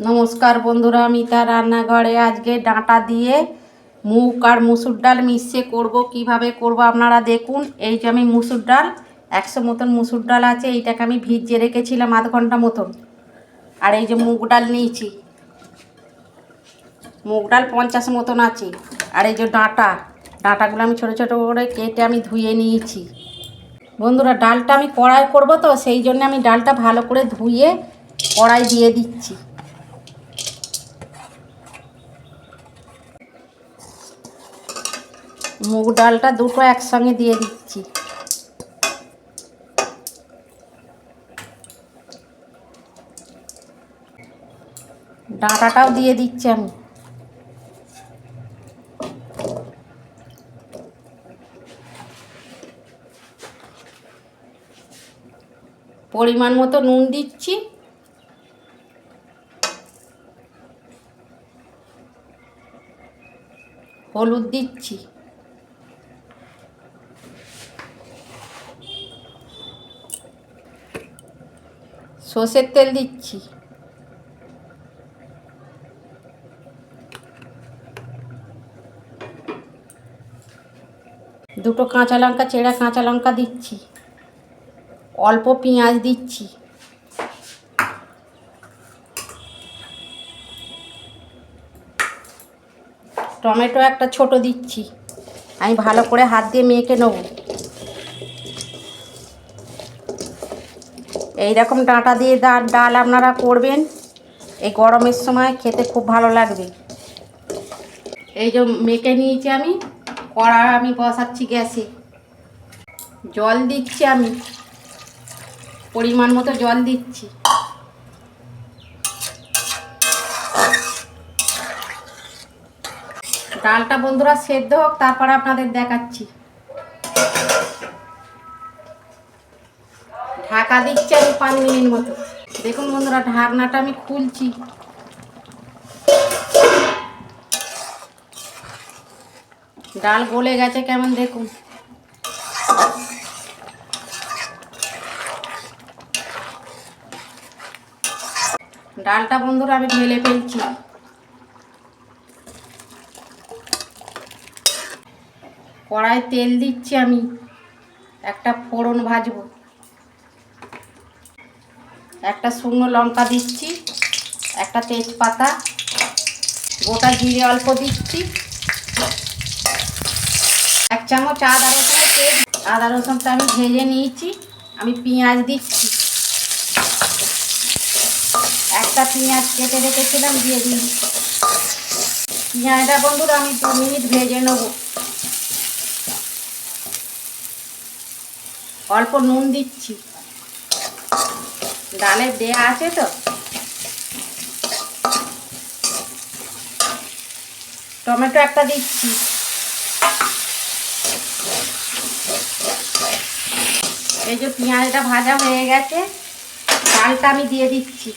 নমস্কার বন্ধুরা, মিতা রান্নাঘরে আজকে ডাঁটা দিয়ে মুগ আর মুসুর ডাল মিশিয়ে করব। কিভাবে করব আপনারা দেখুন। এই যে আমি মুসুর ডাল 100 মতন মুসুর ডাল আছে, এইটাকে আমি ভিজিয়ে রেখেছিলাম আধ ঘন্টা মতন। আর এই যে মুগ ডাল নিয়েছি, মুগ ডাল 50 মতন আছে। আর এই যে ডাঁটাগুলো আমি ছোটো ছোটো করে কেটে আমি ধুয়ে নিয়েছি। বন্ধুরা, ডালটা আমি কড়াই করব, তো সেই জন্য আমি ডালটা ভালো করে ধুয়ে কড়াই দিয়ে দিচ্ছি। মুগ ডালটা দুটো একসঙ্গে দিয়ে দিচ্ছি। ডাঁটাটাও দিয়ে দিচ্ছি আমি। পরিমাণ মতো নুন দিচ্ছি। হলুদ দিচ্ছি। সর্ষের তেল দিচ্ছি। দুটো কাঁচা লঙ্কা, চেরা কাঁচা লঙ্কা দিচ্ছি। অল্প পেঁয়াজ দিচ্ছি। টমেটো একটা ছোট দিচ্ছি। আমি ভালো করে হাত দিয়ে মেখে নেব। এইরকম ডাঁটা দিয়ে ডাল আপনারা করবেন, এই গরমের সময় খেতে খুব ভালো লাগবে। এই যে মেখে নিয়েছি আমি, কড়া আমি বসাচ্ছি গ্যাসে। জল দিচ্ছি আমি, পরিমাণ মতো জল দিচ্ছি। ডালটা বন্ধুরা সেদ্ধ হোক, তারপরে আপনাদের দেখাচ্ছি। ঢাকা দিচ্ছি আমি 5 মিনিট মতো। দেখুন বন্ধুরা, ঢাকনাটা আমি খুলছি। ডাল গলে গেছে কেমন দেখুন। ডালটা বন্ধুরা আমি ঢেলে ফেলছি। কড়াই তেল দিচ্ছি আমি, একটা ফোড়ন ভাজবো। একটা শুকনো লঙ্কা দিচ্ছি, একটা তেজপাতা, গোটা জিরে অল্প দিচ্ছি, 1 চামচ আদা রসুনের পেস্ট। আদা রসুনটা আমি ভেজে নিয়েছি। আমি পেঁয়াজ দিচ্ছি, একটা পেঁয়াজ কেটে রেখেছিলাম দিয়ে দিচ্ছি। পেঁয়াজটা বন্ধুরা আমি 2 মিনিট ভেজে নেব। অল্প নুন দিচ্ছি, ডালে দেয়া আছে তো। টমেটো একটা দিচ্ছি। এই যে পেঁয়াজটা ভাজা হয়ে গেছে, ডালটা আমি দিয়ে দিচ্ছি।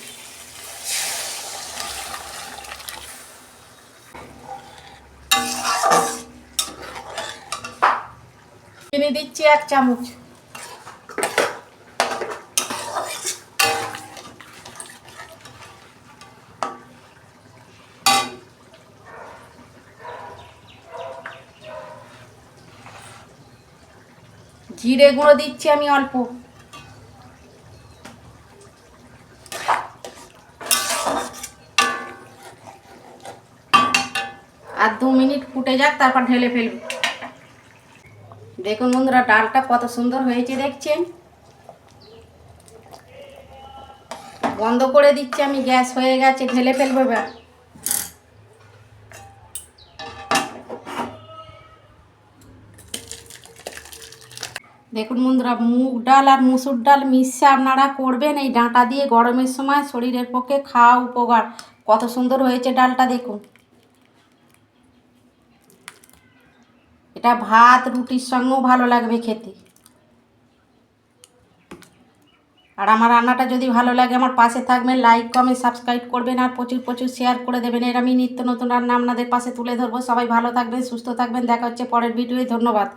চিনি দিচ্ছি 1 চামচ। জিরে গুঁড়ো দিচ্ছি আমি অল্প। আর 2 মিনিট ফুটে যাক, তারপর ঢেলে ফেলব। দেখুন বন্ধুরা, ডালটা কত সুন্দর হয়েছে দেখছেন। বন্ধ করে দিচ্ছি আমি, গ্যাস হয়ে গেছে, ঢেলে ফেলবো এবার। দেখুন বন্ধুরা, মুগ ডাল আর মুসুর ডাল মিশিয়ে আপনারা করবেন এই ডাঁটা দিয়ে। গরমের সময় শরীরের পক্ষে খাওয়া উপকার। কত সুন্দর হয়েছে ডালটা দেখুন। এটা ভাত রুটির সঙ্গেও ভালো লাগবে খেতে। আর আমার রান্নাটা যদি ভালো লাগে, আমার পাশে থাকবেন, লাইক কমেন্ট সাবস্ক্রাইব করবেন, আর প্রচুর প্রচুর শেয়ার করে দেবেন। এর আমি নিত্য নতুন রান্না আপনাদের পাশে তুলে ধরবো। সবাই ভালো থাকবেন, সুস্থ থাকবেন। দেখা হচ্ছে পরের ভিডিওয়। ধন্যবাদ।